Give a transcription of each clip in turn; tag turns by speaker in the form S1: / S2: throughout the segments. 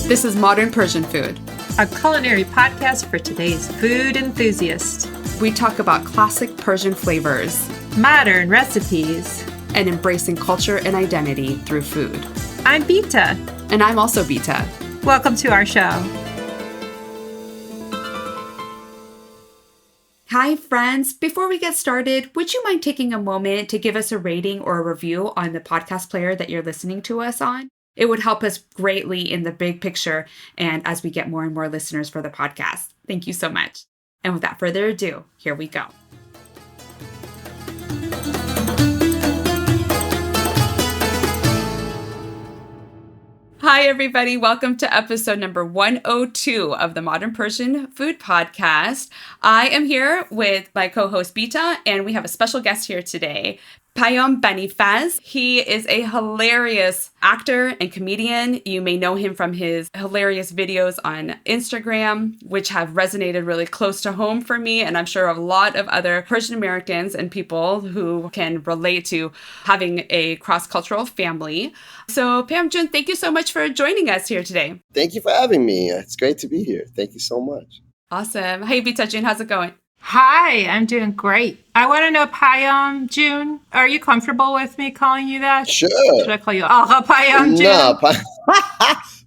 S1: This is Modern Persian Food,
S2: a culinary podcast for today's food enthusiast.
S1: We talk about classic Persian flavors,
S2: modern recipes,
S1: and embracing culture and identity through food.
S2: I'm Bita.
S1: And I'm also Bita.
S2: Welcome to our show.
S1: Hi, friends. Before we get started, would you mind taking a moment to give us a rating or a review on the podcast player that you're listening to us on? It would help us greatly in the big picture and as we get more and more listeners for the podcast. Thank you so much. And without further ado, here we go. Hi, everybody. Welcome to episode number 102 of the Modern Persian Food Podcast. I am here with my co-host Bita, and we have a special guest here today, Payam Banifaz. He is a hilarious actor and comedian. You may know him from his hilarious videos on Instagram, which have resonated really close to home for me, and I'm sure a lot of other Persian Americans and people who can relate to having a cross-cultural family. So Payam Jun, thank you so much for joining us here today.
S3: Thank you for having me. It's great to be here. Thank you so much.
S1: Awesome. Hey, Bita Jun, how's it going?
S2: Hi, I'm doing great. I want to know, Payam Jun, are you comfortable with me calling you that?
S3: Sure.
S2: Should I call you Payam Jun?
S3: No,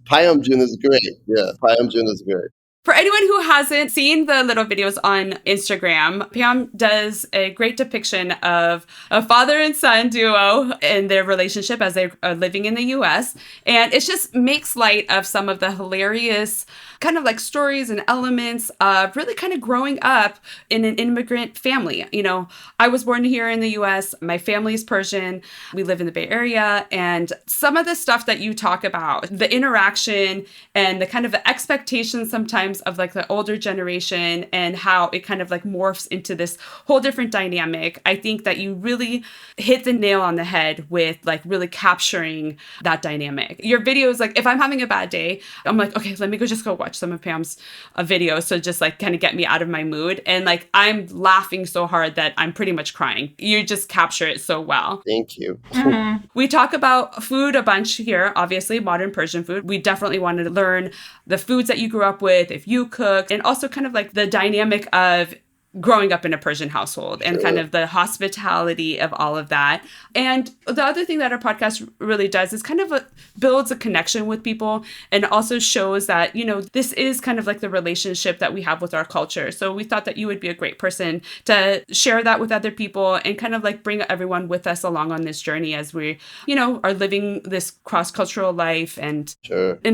S3: Payam Jun is great. Yeah, Payam Jun is great.
S1: For anyone who hasn't seen the little videos on Instagram, Payam does a great depiction of a father and son duo and their relationship as they are living in the U.S. And it just makes light of some of the hilarious kind of like stories and elements of really kind of growing up in an immigrant family. You know, I was born here in the U.S. My family is Persian. We live in the Bay Area. And some of the stuff that you talk about, the interaction and the kind of the expectations sometimes of like the older generation and how it kind of like morphs into this whole different dynamic. I think that you really hit the nail on the head with like really capturing that dynamic. Your videos, like if I'm having a bad day, I'm like, okay, let me go watch some of Pam's videos. So just like kind of get me out of my mood. And like, I'm laughing so hard that I'm pretty much crying. You just capture it so well.
S3: Thank you.
S2: Mm-hmm.
S1: We talk about food a bunch here, obviously, modern Persian food. We definitely wanted to learn the foods that you grew up with, if you cooked, and also kind of like the dynamic of growing up in a Persian household and kind of the hospitality of all of that. And the other thing that our podcast really does is kind of builds a connection with people and also shows that, you know, this is kind of like the relationship that we have with our culture. So we thought that you would be a great person to share that with other people and kind of like bring everyone with us along on this journey as we, you know, are living this cross-cultural life and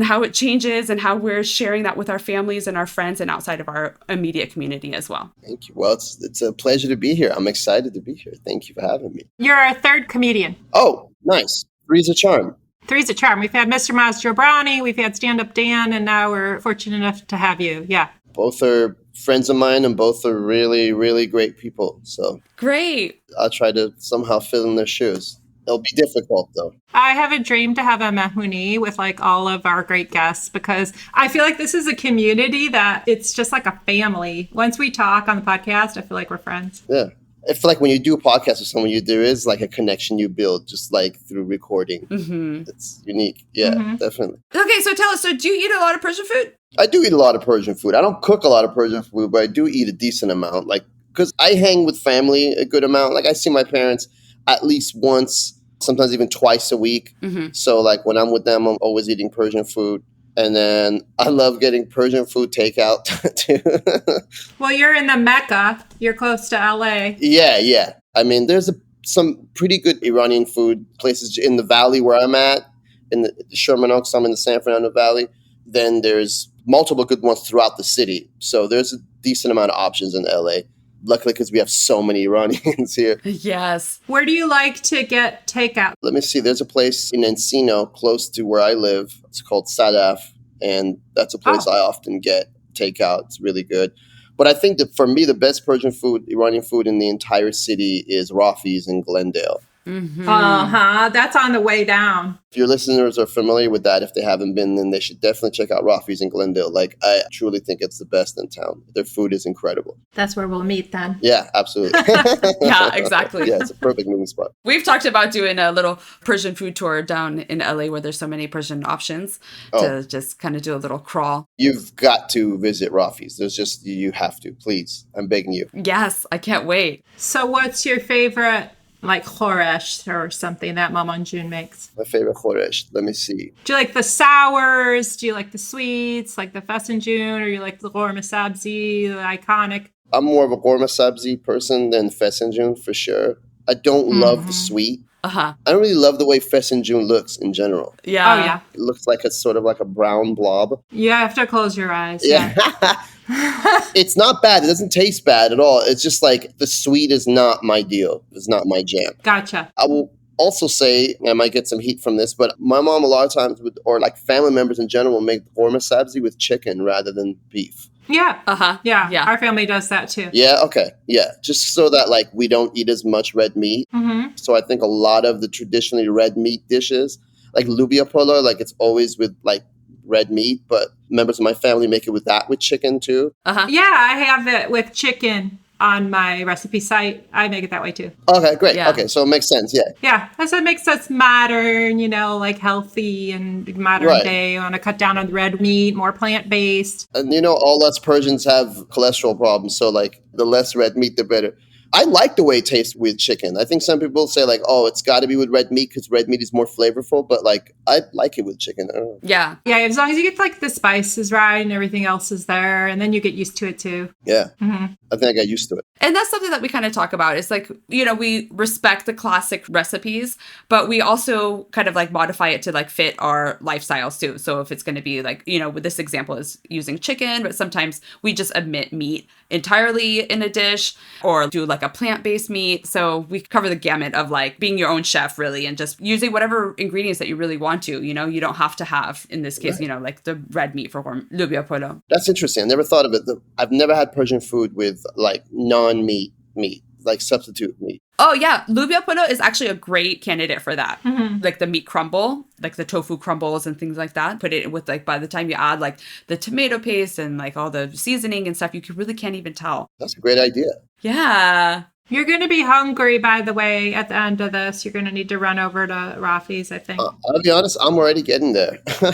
S1: how it changes and how we're sharing that with our families and our friends and outside of our immediate community as well.
S3: Thank you. Well, it's a pleasure to be here. I'm excited to be here. Thank you for having me.
S2: You're our third comedian.
S3: Oh, nice. Three's a charm.
S2: Three's a charm. We've had Mr. Master Brownie, we've had Stand Up Dan, and now we're fortunate enough to have you. Yeah.
S3: Both are friends of mine and both are really, really great people. So
S1: great.
S3: I'll try to somehow fill in their shoes. It'll be difficult, though.
S2: I have a dream to have a Mahmouni with like all of our great guests because I feel like this is a community that it's just like a family. Once we talk on the podcast, I feel like we're friends.
S3: Yeah. I feel like when you do a podcast with someone, there is like a connection you build just like through recording. Mm-hmm. It's unique. Yeah, definitely.
S1: Okay, so tell us, so do you eat a lot of Persian food?
S3: I do eat a lot of Persian food. I don't cook a lot of Persian food, but I do eat a decent amount. Like, because I hang with family a good amount. Like I see my parents at least once, sometimes even twice a week. Mm-hmm. So like when I'm with them, I'm always eating Persian food. And then I love getting Persian food takeout too.
S2: Well, you're in the Mecca. You're close to LA.
S3: Yeah. I mean, there's some pretty good Iranian food places in the valley where I'm at, in the Sherman Oaks. I'm in the San Fernando Valley. Then there's multiple good ones throughout the city. So there's a decent amount of options in LA. Luckily, because we have so many Iranians here.
S1: Yes.
S2: Where do you like to get takeout?
S3: Let me see. There's a place in Encino close to where I live. It's called Sadaf. And that's a place I often get takeout. It's really good. But I think that for me, the best Persian food, Iranian food in the entire city is Raffi's in Glendale.
S2: That's on the way down.
S3: If your listeners are familiar with that, if they haven't been, then they should definitely check out Raffi's in Glendale. Like, I truly think it's the best in town. Their food is incredible.
S2: That's where we'll meet then.
S3: Yeah, absolutely.
S1: Yeah, exactly.
S3: Yeah, it's a perfect meeting spot.
S1: We've talked about doing a little Persian food tour down in LA where there's so many Persian options to just kind of do a little crawl.
S3: You've got to visit Raffi's. You have to. Please. I'm begging you.
S1: Yes, I can't wait.
S2: So what's your favorite, like, khoresh or something that Maman June makes?
S3: My favorite khoresh. Let me see.
S2: Do you like the sours? Do you like the sweets, like the fesanjoon? Or you like the ghormeh sabzi, the iconic?
S3: I'm more of a ghormeh sabzi person than fesanjoon for sure. I don't love the sweet. I don't really love the way fesanjoon looks in general.
S1: Yeah.
S2: Oh, yeah.
S3: It looks like it's sort of like a brown blob.
S2: You have to close your eyes.
S3: Yeah. It's not bad. It doesn't taste bad at all. It's just like the sweet is not my deal. It's not my jam.
S2: Gotcha.
S3: I will also say, I might get some heat from this, but my mom a lot of times, or like family members in general, will make ghormeh sabzi with chicken rather than beef.
S2: Yeah.
S1: Yeah.
S2: Our family does that too.
S3: Yeah, okay. Yeah, just so that like we don't eat as much red meat. So I think a lot of the traditionally red meat dishes, like lubia polo, like it's always with like red meat, but members of my family make it with chicken too.
S2: Yeah, I have it with chicken on my recipe site. I make it that way too.
S3: Okay, great.
S1: Yeah.
S3: Okay, so it makes sense, yeah.
S2: Yeah, that makes us modern, like healthy and modern day. I want to cut down on red meat, more plant-based.
S3: And all us Persians have cholesterol problems, so like the less red meat, the better. I like the way it tastes with chicken. I think some people say like, oh, it's got to be with red meat because red meat is more flavorful. But like, I like it with chicken. I don't know.
S1: Yeah.
S2: Yeah, as long as you get like the spices right and everything else is there, and then you get used to it too.
S3: Yeah. I think I got used to it.
S1: And that's something that we kind of talk about. It's like, we respect the classic recipes, but we also kind of like modify it to like fit our lifestyles too. So if it's going to be like, with this example is using chicken, but sometimes we just omit meat entirely in a dish or do like a plant-based meat. So we cover the gamut of like being your own chef really and just using whatever ingredients that you really want to. You don't have to have, in this case, like the red meat for lubia polo.
S3: That's interesting. I never thought of it. I've never had Persian food with like non-meat meat, like substitute meat.
S1: Oh, yeah. Lubia polo is actually a great candidate for that. Like the meat crumble, like the tofu crumbles and things like that. Put it with like, by the time you add like the tomato paste and like all the seasoning and stuff, you really can't even tell.
S3: That's a great idea.
S1: Yeah.
S2: You're going to be hungry, by the way, at the end of this. You're going to need to run over to Raffi's, I think.
S3: I'll be honest, I'm already getting there. For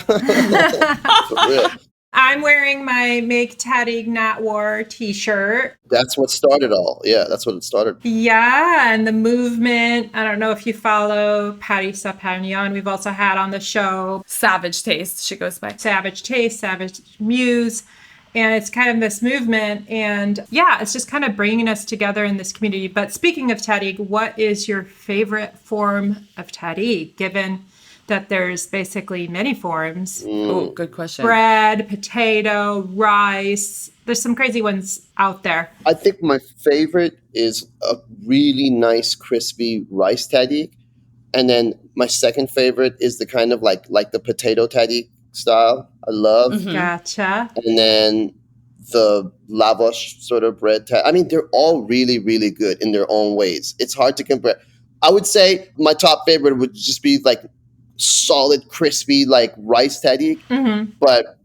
S3: real.
S2: I'm wearing my Make Tariq Not War t-shirt.
S3: That's what started all. Yeah, that's what it started.
S2: Yeah, and the movement. I don't know if you follow Patty Sapagnon. We've also had on the show
S1: Savage Taste, she goes by.
S2: Savage Taste, Savage Muse. And it's kind of this movement. And yeah, it's just kind of bringing us together in this community. But speaking of Tariq, what is your favorite form of Tariq, given that there's basically many forms?
S1: Oh, good question.
S2: Bread, potato, rice. There's some crazy ones out there.
S3: I think my favorite is a really nice crispy rice tahdig. And then my second favorite is the kind of like the potato tahdig style I love.
S2: Gotcha.
S3: And then the lavash sort of bread tahdig. I mean, they're all really, really good in their own ways. It's hard to compare. I would say my top favorite would just be like solid, crispy, like rice tahdig. But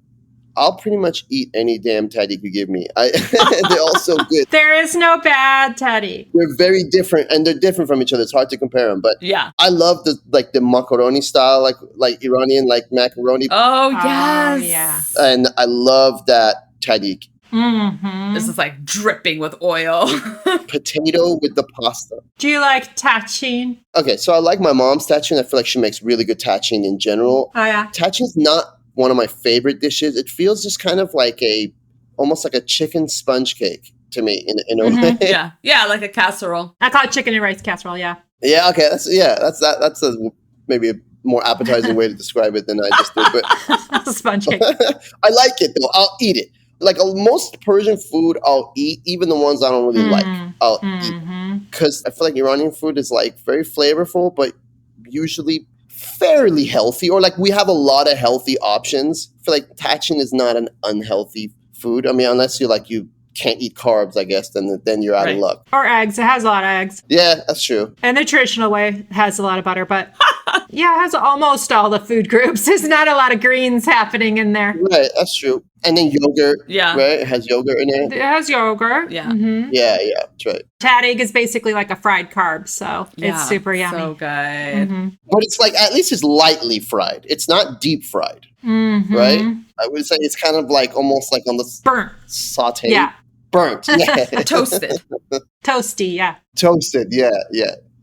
S3: I'll pretty much eat any damn tahdig you give me. They're all so good.
S2: There is no bad Tariq.
S3: They're very different, and they're different from each other. It's hard to compare them. But
S1: yeah,
S3: I love the macaroni style, like Iranian, like macaroni.
S1: Oh yes,
S2: yeah.
S3: And I love that tahdig.
S1: This is like dripping with oil.
S3: Potato with the pasta.
S2: Do you like tachin?
S3: Okay, so I like my mom's tachin. I feel like she makes really good tachin in general.
S2: Oh yeah.
S3: Tachin's not one of my favorite dishes. It feels just kind of like almost like a chicken sponge cake to me in a way.
S1: Yeah, like a casserole.
S2: I call it chicken and rice casserole. Yeah.
S3: Yeah. Okay. That's maybe a more appetizing way to describe it than I just did. But
S2: sponge cake.
S3: I like it though. I'll eat it. Like most Persian food, I'll eat. Even the ones I don't really like, I'll eat. Because I feel like Iranian food is like very flavorful, but usually fairly healthy. Or like we have a lot of healthy options. I feel like tachin is not an unhealthy food. I mean, unless you can't eat carbs, I guess, then you're out of luck.
S2: Or eggs. It has a lot of eggs.
S3: Yeah, that's true.
S2: And the traditional way has a lot of butter, but yeah, it has almost all the food groups. There's not a lot of greens happening in there.
S3: Right, that's true. And then yogurt, right? It has yogurt in it.
S2: It has yogurt.
S1: Yeah.
S2: Mm-hmm.
S3: Yeah, that's right.
S2: Tadig is basically like a fried carb, so it's super yummy.
S1: So good.
S2: Mm-hmm.
S3: But it's like, at least it's lightly fried. It's not deep fried, right? I would say it's kind of like almost like on the
S2: burnt
S3: saute.
S2: Yeah.
S3: Burnt. Yeah.
S1: Toasted.
S2: Toasty, yeah.
S3: Toasted, yeah.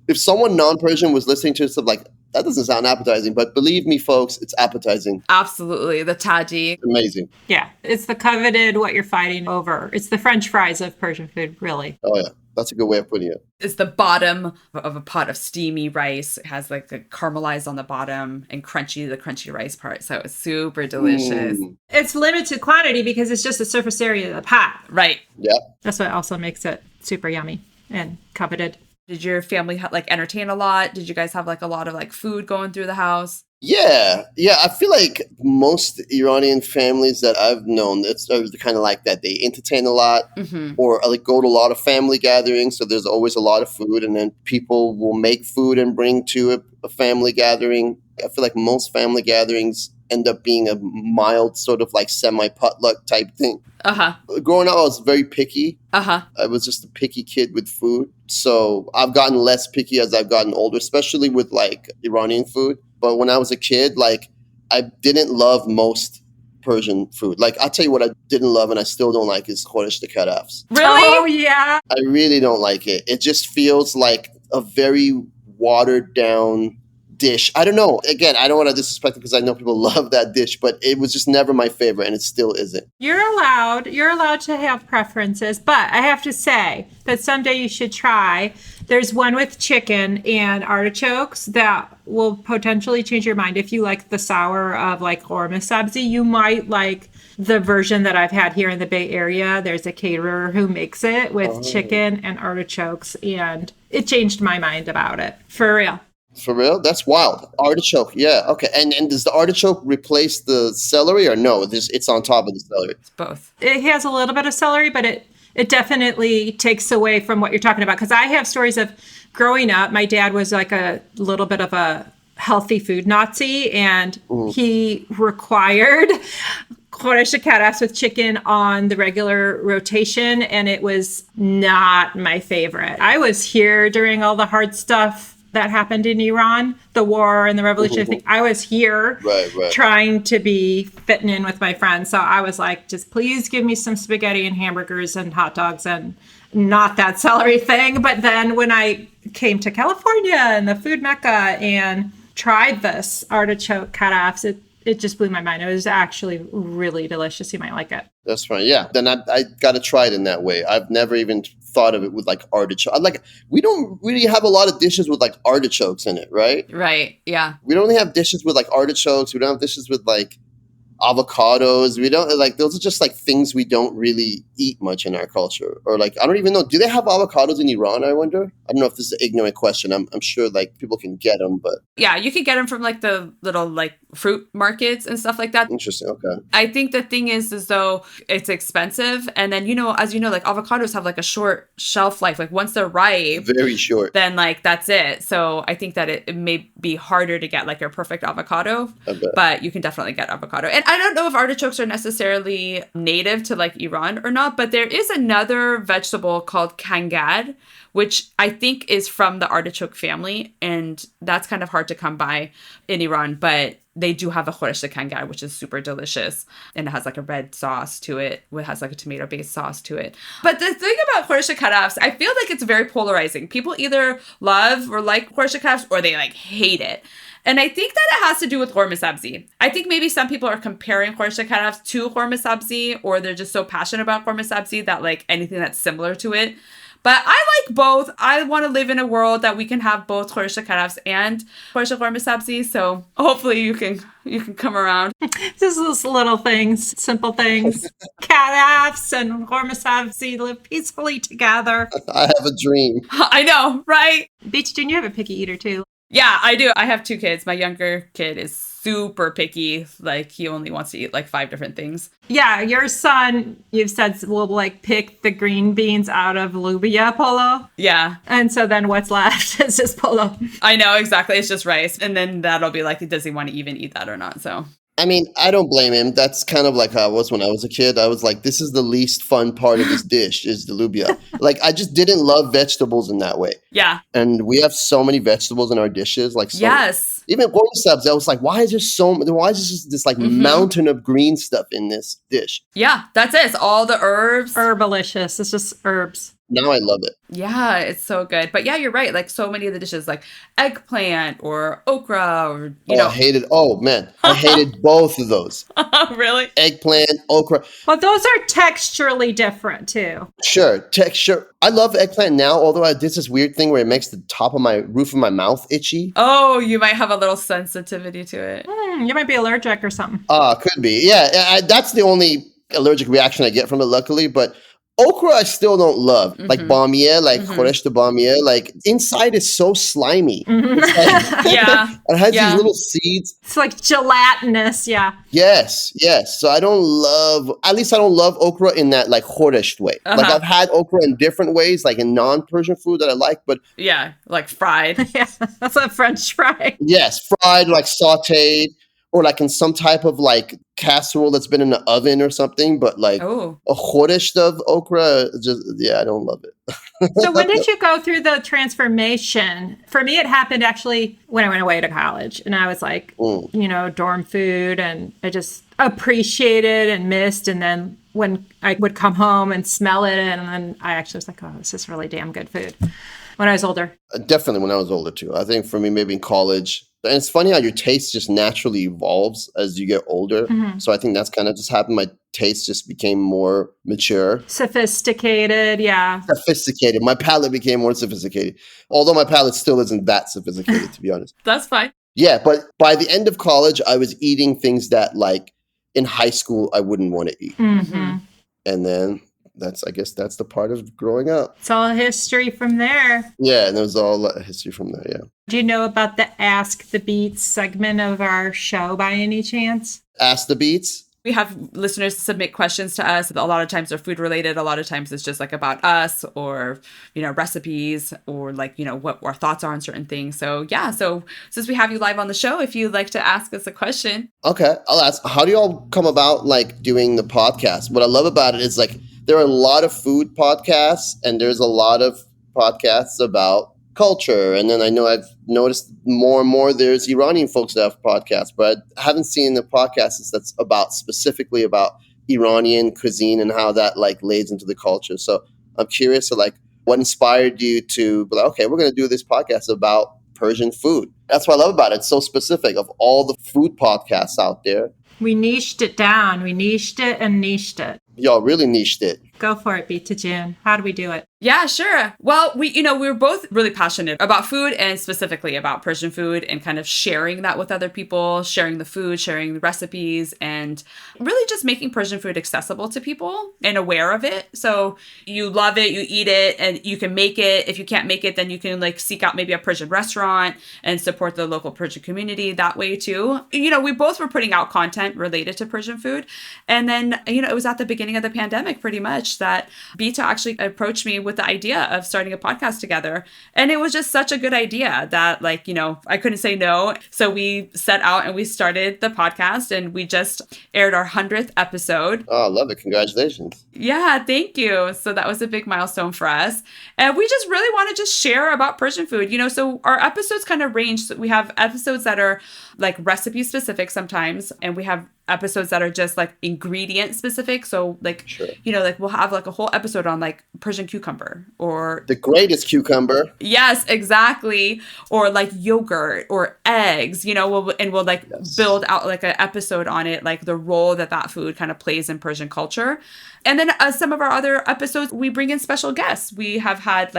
S3: If someone non-Persian was listening to stuff like, that doesn't sound appetizing, but believe me, folks, it's appetizing.
S1: Absolutely. The taji.
S3: Amazing.
S2: Yeah. It's the coveted what you're fighting over. It's the French fries of Persian food, really.
S3: Oh, yeah. That's a good way of putting it.
S1: It's the bottom of a pot of steamy rice. It has like the caramelized on the bottom and the crunchy rice part. So it's super delicious.
S2: It's limited quantity because it's just the surface area of the pot.
S1: Right.
S3: Yeah.
S2: That's what also makes it super yummy and coveted.
S1: Did your family like entertain a lot? Did you guys have like a lot of like food going through the house?
S3: Yeah. I feel like most Iranian families that I've known, it's kind of like that. They entertain a lot or like go to a lot of family gatherings. So there's always a lot of food, and then people will make food and bring to a family gathering. I feel like most family gatherings end up being a mild sort of like semi-potluck type thing. Growing up, I was very picky. I was just a picky kid with food. So I've gotten less picky as I've gotten older, especially with like Iranian food. But when I was a kid, like I didn't love most Persian food. Like I'll tell you what I didn't love and I still don't like is khoresh de karafs.
S1: Really?
S2: Oh, yeah.
S3: I really don't like it. It just feels like a very watered down dish. I don't know. Again, I don't want to disrespect it because I know people love that dish, but it was just never my favorite, and it still isn't.
S2: You're allowed to have preferences, but I have to say that someday you should try. There's one with chicken and artichokes that will potentially change your mind. If you like the sour of like korma sabzi, you might like the version that I've had here in the Bay Area. There's a caterer who makes it with chicken and artichokes, and it changed my mind about it. For real.
S3: For real? That's wild. Artichoke. Yeah. Okay. And does the artichoke replace the celery or no? It's on top of the celery.
S1: It's both.
S2: It has a little bit of celery, but it definitely takes away from what you're talking about. Because I have stories of growing up. My dad was like a little bit of a healthy food Nazi, and he required khoresh karafs with chicken on the regular rotation, and it was not my favorite. I was here during all the hard stuff that happened in Iran, the war and the revolution. I was here trying to be fitting in with my friends. So I was like, just please give me some spaghetti and hamburgers and hot dogs and not that celery thing. But then when I came to California and the food mecca and tried this artichoke karafs, it just blew my mind. It was actually really delicious. You might like it.
S3: That's right. Yeah. Then I got to try it in that way. I've never even thought of it with like artichoke. We don't really have a lot of dishes with like artichokes in it, right?
S1: Right. Yeah.
S3: We don't have dishes with like artichokes. We don't have dishes with like avocados. We don't like, those are just like things we don't really eat much in our culture. Or like, I don't even know. Do they have avocados in Iran? I wonder. I don't know if this is an ignorant question. I'm sure like people can get them, but
S1: yeah, you can get them from like the little like fruit markets and stuff like that.
S3: Interesting. Okay.
S1: I think the thing is though it's expensive, and then as you know, like avocados have like a short shelf life. Like once they're ripe,
S3: very short,
S1: then like that's it. So I think that it may be harder to get like your perfect avocado, but you can definitely get avocado. And I don't know if artichokes are necessarily native to like Iran or not, but there is another vegetable called kangad, which I think is from the artichoke family, and that's kind of hard to come by in Iran, but they do have a khoresh de kangad, which is super delicious, and it has like a red sauce to it. It has like a tomato-based sauce to it. But the thing about khoresh de karafs, I feel like it's very polarizing. People either love or like khoresh de karafs, or they like hate it. And I think that it has to do with korma sabzi. I think maybe some people are comparing khoresh de karafs to korma sabzi, or they're just so passionate about korma sabzi that like anything that's similar to it. But I like both. I want to live in a world that we can have both khoresh de karafs and khoresh de korma sabzi. So hopefully you can come around.
S2: Just those little things, simple things. Karafs and korma sabzi live peacefully together.
S3: I have a dream.
S1: I know, right?
S2: Beach, you have a picky eater too.
S1: Yeah, I do. I have 2 kids. My younger kid is super picky. Like, he only wants to eat like 5 different things.
S2: Yeah, your son, you've said, will like pick the green beans out of lubia polo.
S1: Yeah.
S2: And so then what's left is just polo.
S1: I know, exactly. It's just rice. And then that'll be like, does he want to even eat that or not? So.
S3: I mean, I don't blame him. That's kind of like how I was when I was a kid. I was like, this is the least fun part of this dish is the lubia. Like, I just didn't love vegetables in that way.
S1: Yeah.
S3: And we have so many vegetables in our dishes. Like, so,
S1: Yes.
S3: even corn subs, I was like, why is there just this like mountain of green stuff in this dish?
S1: Yeah, that's it. It's all the herbs.
S2: Herbalicious. It's just herbs.
S3: Now I love it.
S1: Yeah, it's so good. But yeah, you're right. Like, so many of the dishes, like eggplant or okra, or
S3: I hated. Oh man, I hated both of those.
S1: Really?
S3: Eggplant, okra.
S2: Well, those are texturally different too.
S3: Sure, texture. I love eggplant now, although I did this weird thing where it makes the top of my roof of my mouth itchy.
S1: Oh, you might have a little sensitivity to it.
S2: You might be allergic or something.
S3: Could be. Yeah, that's the only allergic reaction I get from it, luckily. But okra, I still don't love. Like bamiya, like khoresh de bamiya, like inside is so slimy. It's like,
S1: Yeah.
S3: it has these little seeds.
S2: It's like gelatinous, yeah.
S3: Yes. So I don't love okra in that like khoresh way. Like I've had okra in different ways, like in non-Persian food that I like, but
S1: Yeah, like fried.
S2: Yeah, that's a French fry.
S3: yes, fried, like sauteed, or like in some type of like casserole that's been in the oven or something, but like a khoresh of okra, I don't love it.
S2: So when did you go through the transformation? For me, it happened actually when I went away to college, and I was like, dorm food, and I just appreciated and missed. And then when I would come home and smell it, and then I actually was like, oh, this is really damn good food. When I was older.
S3: Definitely when I was older too. I think for me, maybe in college. And it's funny how your taste just naturally evolves as you get older. So I think that's kind of just happened. My taste just became more mature.
S2: Sophisticated, yeah.
S3: Sophisticated. My palate became more sophisticated. Although my palate still isn't that sophisticated, to be honest.
S1: That's fine.
S3: Yeah, but by the end of college, I was eating things that like in high school, I wouldn't want to eat. And then I guess that's the part of growing up.
S2: It's all history from there.
S3: Yeah, and it was all history from there, yeah.
S2: Do you know about the Ask the Beats segment of our show by any chance?
S3: Ask the Beats?
S1: We have listeners submit questions to us. A lot of times they're food related. A lot of times it's just like about us or, recipes or like, what our thoughts are on certain things. So yeah. So since we have you live on the show, if you'd like to ask us a question.
S3: Okay. I'll ask, how do y'all come about like doing the podcast? What I love about it is like, there are a lot of food podcasts and there's a lot of podcasts about culture. And then I know I've noticed more and more there's Iranian folks that have podcasts, but I haven't seen the podcasts that's specifically about Iranian cuisine and how that like lays into the culture. So I'm curious to like what inspired you to be like, okay, we're going to do this podcast about Persian food. That's what I love about it. It's so specific of all the food podcasts out there.
S2: We niched it down. We niched it and niched it.
S3: Y'all really niched it.
S2: Go for it, Beat to June. How do we do it?
S1: Yeah, sure. Well, we were both really passionate about food and specifically about Persian food and kind of sharing that with other people, sharing the food, sharing the recipes, and really just making Persian food accessible to people and aware of it. So you love it, you eat it, and you can make it. If you can't make it, then you can like seek out maybe a Persian restaurant and support the local Persian community that way too. We both were putting out content related to Persian food. And then, it was at the beginning of the pandemic pretty much that Bita actually approached me with the idea of starting a podcast together. And it was just such a good idea that I couldn't say no. So we set out and we started the podcast and we just aired our 100th episode.
S3: Oh, I love it. Congratulations.
S1: Yeah, thank you. So that was a big milestone for us. And we just really want to just share about Persian food, so our episodes kind of range. So we have episodes that are like recipe specific sometimes, and we have episodes that are just like ingredient specific. So like,
S3: sure.
S1: Like we'll have like a whole episode on like Persian cucumber or
S3: the greatest cucumber.
S1: Yes, exactly. Or like yogurt or eggs, we'll like build out like an episode on it, like the role that food kind of plays in Persian culture. And then some of our other episodes, we bring in special guests. We have had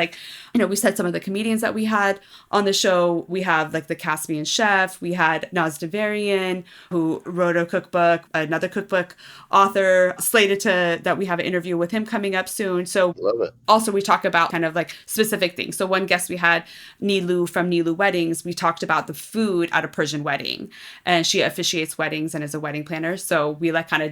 S1: we said some of the comedians that we had on the show. We have like the Caspian chef. We had Nazem, who wrote a cookbook cookbook, another cookbook author slated that we have an interview with him coming up soon. So
S3: Love it.
S1: also we talk about kind of like specific things. So one guest we had, Nilu from Nilu Weddings, we talked about the food at a Persian wedding, and she officiates weddings and is a wedding planner. So we like kind of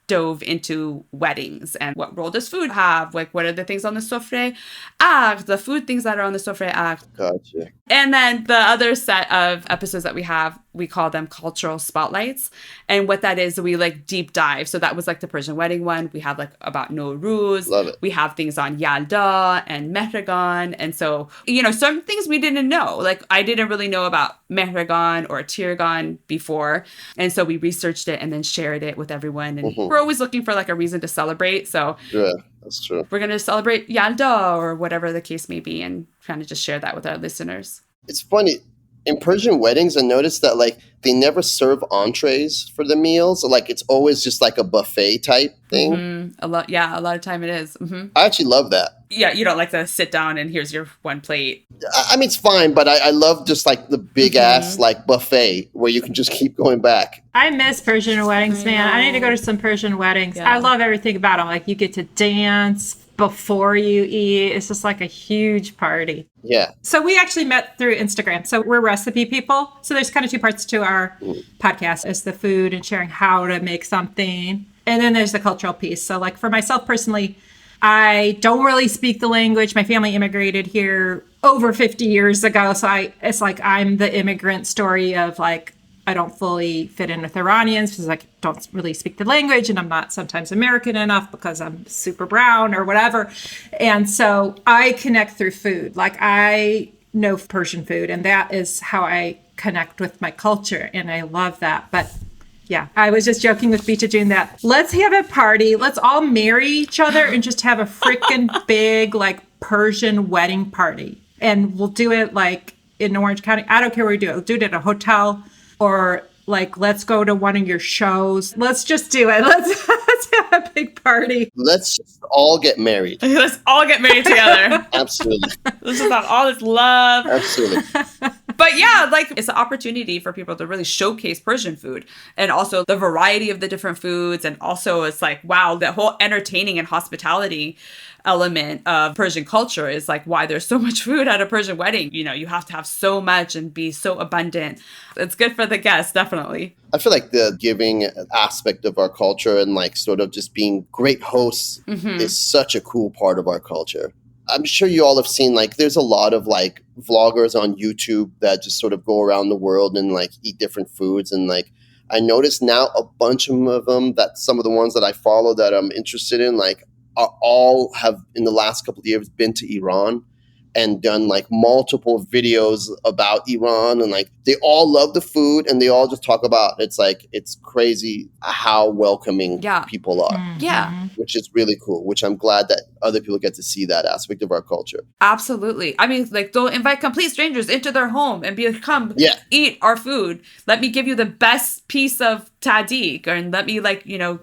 S1: dove into weddings and what role does food have? Like, what are the things on the sofre act, the food things that are on the sofre act.
S3: Gotcha.
S1: And then the other set of episodes that we have, we call them cultural spotlights. And what that is, we like deep dive. So that was like the Persian wedding one. We have like about Nowruz.
S3: Love it.
S1: We have things on Yalda and Mehregan. And so, you know, some things we didn't know. Like I didn't really know about Mehregan or Tirgan before. And so we researched it and then shared it with everyone. And we're always looking for like a reason to celebrate. So
S3: Yeah, that's true.
S1: we're going to celebrate Yalda or whatever the case may be and kind of just share that with our listeners.
S3: It's funny. In Persian weddings, I noticed that like they never serve entrees for the meals. Like it's always just like a buffet type thing.
S1: A lot of time it is.
S3: I actually love that.
S1: Yeah, you don't like to sit down and here's your one plate.
S3: I mean, it's fine, but I love just like the big ass like buffet where you can just keep going back.
S2: I miss Persian weddings, man. I need to go to some Persian weddings.
S1: Yeah.
S2: I love everything about them. Like you get to dance before you eat. It's just like a huge party.
S3: Yeah.
S2: So we actually met through Instagram. So we're recipe people. So there's kind of two parts to our podcast. It's the food and sharing how to make something. And then there's the cultural piece. So like for myself personally, I don't really speak the language. My family immigrated here over 50 years ago. So it's like I'm the immigrant story of like, I don't fully fit in with Iranians because I don't really speak the language and I'm not sometimes American enough because I'm super brown or whatever. And so I connect through food. Like I know Persian food and that is how I connect with my culture. And I love that. But yeah, I was just joking with Beata June that let's have a party. Let's all marry each other and just have a freaking big like Persian wedding party. And we'll do it like in Orange County. I don't care where we do it. We'll do it at a hotel. Or like, let's go to one of your shows. Let's just do it. Let's have a big party.
S3: Let's just all get married.
S1: Let's all get married together.
S3: Absolutely.
S1: This is about all this love.
S3: Absolutely.
S1: But yeah, like it's an opportunity for people to really showcase Persian food and also the variety of the different foods. And also it's like, wow, the whole entertaining and hospitality element of Persian culture is like why there's so much food at a Persian wedding. You know, you have to have so much and be so abundant. It's good for the guests, definitely.
S3: I feel like the giving aspect of our culture and like sort of just being great hosts is such a cool part of our culture. I'm sure you all have seen like there's a lot of like vloggers on YouTube that just sort of go around the world and like eat different foods. And like I noticed now a bunch of them that some of the ones that I follow that I'm interested in like are all have in the last couple of years been to Iran and done like multiple videos about Iran. And like they all love the food and they all just talk about it's like it's crazy how welcoming people are.
S1: Yeah.
S3: Which is really cool, which I'm glad that other people get to see that aspect of our culture.
S1: Absolutely. I mean, like they'll invite complete strangers into their home and be like, come eat our food. Let me give you the best piece of tadik and let me like, you know,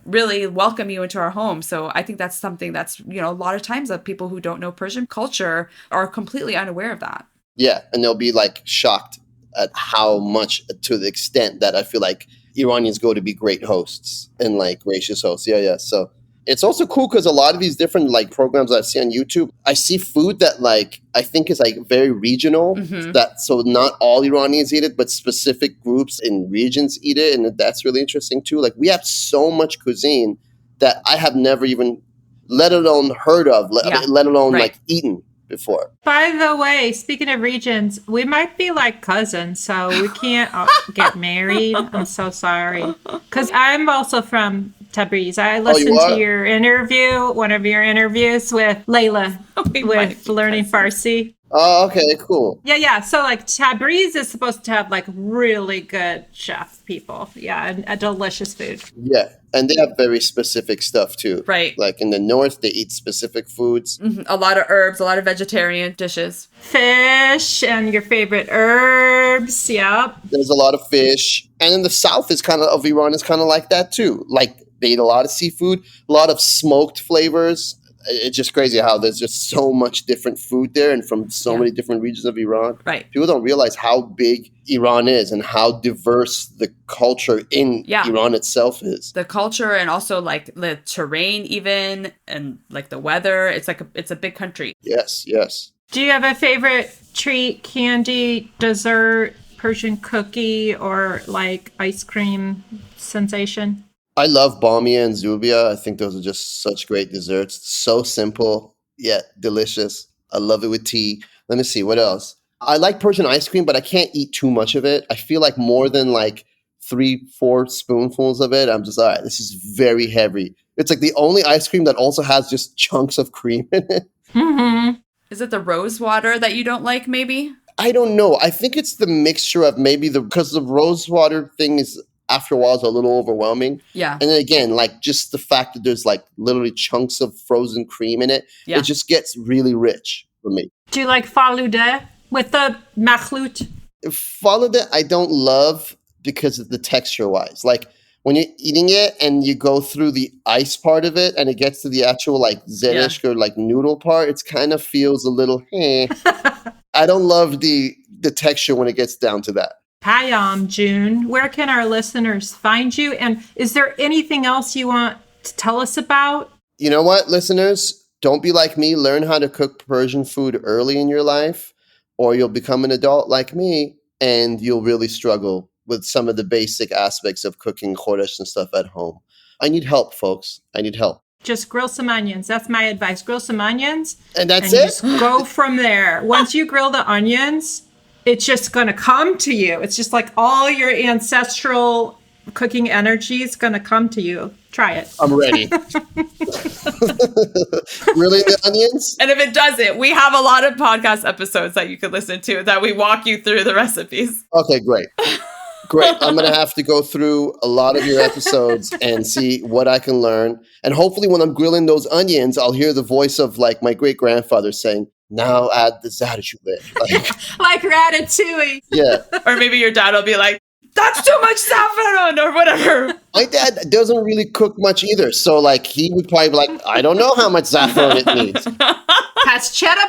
S1: really welcome you into our home. So I think that's something that's, you know, a lot of times that people who don't know Persian culture are completely unaware of that.
S3: Yeah. And they'll be like shocked at how much to the extent that I feel like Iranians go to be great hosts and like gracious hosts. Yeah. So it's also cool because a lot of these different like programs I see on YouTube, I see food that like I think is like very regional. That so not all Iranians eat it, but specific groups in regions eat it, and that's really interesting too. Like we have so much cuisine that I have never even, let alone heard of, let alone like eaten before.
S2: By the way, speaking of regions, we might be like cousins, so we can't get married. I'm so sorry. Because I'm also from Tabriz. I listened to your interview, one of your interviews with Layla with Learning Farsi.
S3: Oh, okay, cool.
S2: Yeah. So like Tabriz is supposed to have like really good chef people. Yeah, and a delicious food.
S3: Yeah, and they have very specific stuff too.
S1: Right.
S3: Like in the north, they eat specific foods.
S1: A lot of herbs, a lot of vegetarian dishes.
S2: Fish and your favorite herbs. Yep.
S3: There's a lot of fish. And in the south of Iran is kind of like that too. Like they eat a lot of seafood, a lot of smoked flavors. it's just crazy how there's just so much different food there and from so many different regions of Iran.
S1: Right.
S3: People don't realize how big Iran is and how diverse the culture in Iran itself is.
S1: The culture and also like the terrain even and like the weather. It's like it's a big country.
S3: Yes, yes.
S2: Do you have a favorite treat, candy, dessert, Persian cookie, or like ice cream sensation?
S3: I love bamia and zubia. I think those are just such great desserts. So simple, yet delicious. I love it with tea. Let me see, what else? I like Persian ice cream, but I can't eat too much of it. I feel like more than like 3-4 spoonfuls of it, I'm just, all right, this is very heavy. It's like the only ice cream that also has just chunks of cream in it.
S2: Mm-hmm.
S1: Is it the rose water that you don't like, maybe?
S3: I don't know. I think it's the mixture of maybe because the rose water thing is, after a while, is a little overwhelming.
S1: Yeah.
S3: And then again, like just the fact that there's like literally chunks of frozen cream in it, it just gets really rich for me.
S2: Do you like faluda with the makhlout?
S3: Faluda, I don't love because of the texture-wise. Like when you're eating it and you go through the ice part of it and it gets to the actual like zereshk or like noodle part, it kind of feels a little, I don't love the texture when it gets down to that.
S2: Payam, June, where can our listeners find you? And is there anything else you want to tell us about?
S3: You know what, listeners? Don't be like me. Learn how to cook Persian food early in your life, or you'll become an adult like me, and you'll really struggle with some of the basic aspects of cooking khoresh and stuff at home. I need help, folks. I need help.
S2: Just grill some onions. That's my advice. Grill some onions.
S3: And that's it?
S2: Just go from there. Once you grill the onions, it's just going to come to you. It's just like all your ancestral cooking energy is going to come to you. Try it.
S3: I'm ready. Really, the onions?
S1: And if it doesn't, we have a lot of podcast episodes that you could listen to that we walk you through the recipes.
S3: Okay, great. Great. I'm going to have to go through a lot of your episodes and see what I can learn. And hopefully when I'm grilling those onions, I'll hear the voice of like my great-grandfather saying, now add the zarchuleh.
S2: Like Ratatouille.
S3: Yeah.
S1: Or maybe your dad will be like, that's too much saffron or whatever.
S3: My dad doesn't really cook much either. So like he would probably be like, I don't know how much saffron it needs.
S2: That's cheddar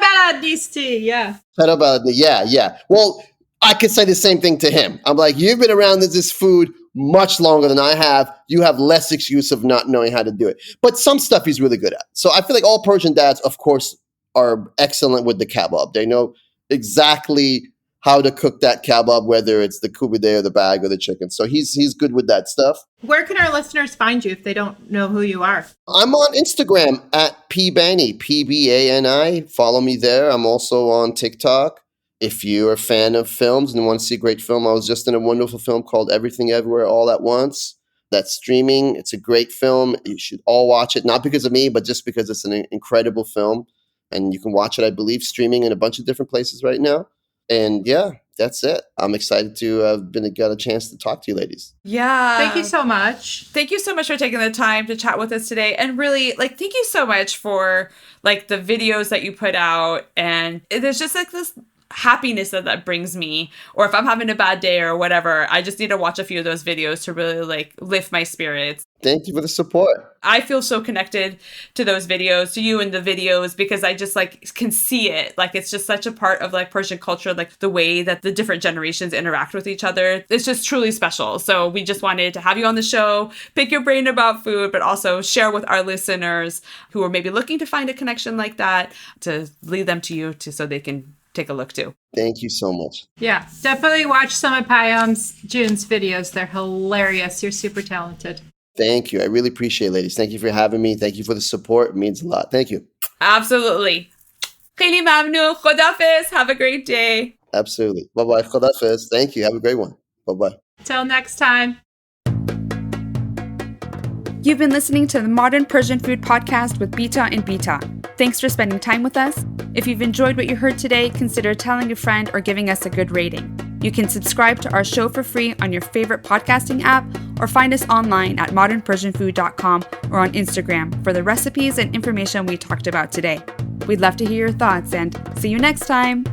S2: yeah.
S3: Yeah. Well, I could say the same thing to him. I'm like, you've been around this food much longer than I have. You have less excuse of not knowing how to do it. But some stuff he's really good at. So I feel like all Persian dads, of course, are excellent with the kebab. They know exactly how to cook that kebab, whether it's the kubide or the bag or the chicken. So he's good with that stuff.
S2: Where can our listeners find you if they don't know who you are?
S3: I'm on Instagram at pbani, P-B-A-N-I. Follow me there. I'm also on TikTok. If you're a fan of films and want to see a great film, I was just in a wonderful film called Everything Everywhere All at Once. That's streaming. It's a great film. You should all watch it, not because of me, but just because it's an incredible film. And you can watch it, I believe, streaming in a bunch of different places right now. And yeah, that's it. I'm excited to have got a chance to talk to you ladies.
S1: Yeah.
S2: Thank you so much.
S1: Thank you so much for taking the time to chat with us today. And really, like, thank you so much for, like, the videos that you put out. And there's just, like, this happiness that brings me, or if I'm having a bad day or whatever, I just need to watch a few of those videos to really like lift my spirits.
S3: Thank you for the support.
S1: I feel so connected to those videos, to you and the videos, because I just like can see it. Like it's just such a part of like Persian culture, like the way that the different generations interact with each other. It's just truly special. So we just wanted to have you on the show, pick your brain about food, but also share with our listeners who are maybe looking to find a connection like that, to lead them to you so they can take a look too.
S3: Thank you so much.
S2: Yeah, definitely watch some of June's videos. They're hilarious. You're super talented.
S3: Thank you. I really appreciate it, ladies. Thank you for having me. Thank you for the support. It means a lot. Thank you.
S1: Absolutely. خیلی ممنون. خداحافظ. Have a great day.
S3: Absolutely. Bye-bye. Khadafiz. Thank you. Have a great one. Bye-bye.
S2: Till next time.
S1: You've been listening to the Modern Persian Food Podcast with Beata and Bita. Thanks for spending time with us. If you've enjoyed what you heard today, consider telling a friend or giving us a good rating. You can subscribe to our show for free on your favorite podcasting app or find us online at modernpersianfood.com or on Instagram for the recipes and information we talked about today. We'd love to hear your thoughts and see you next time.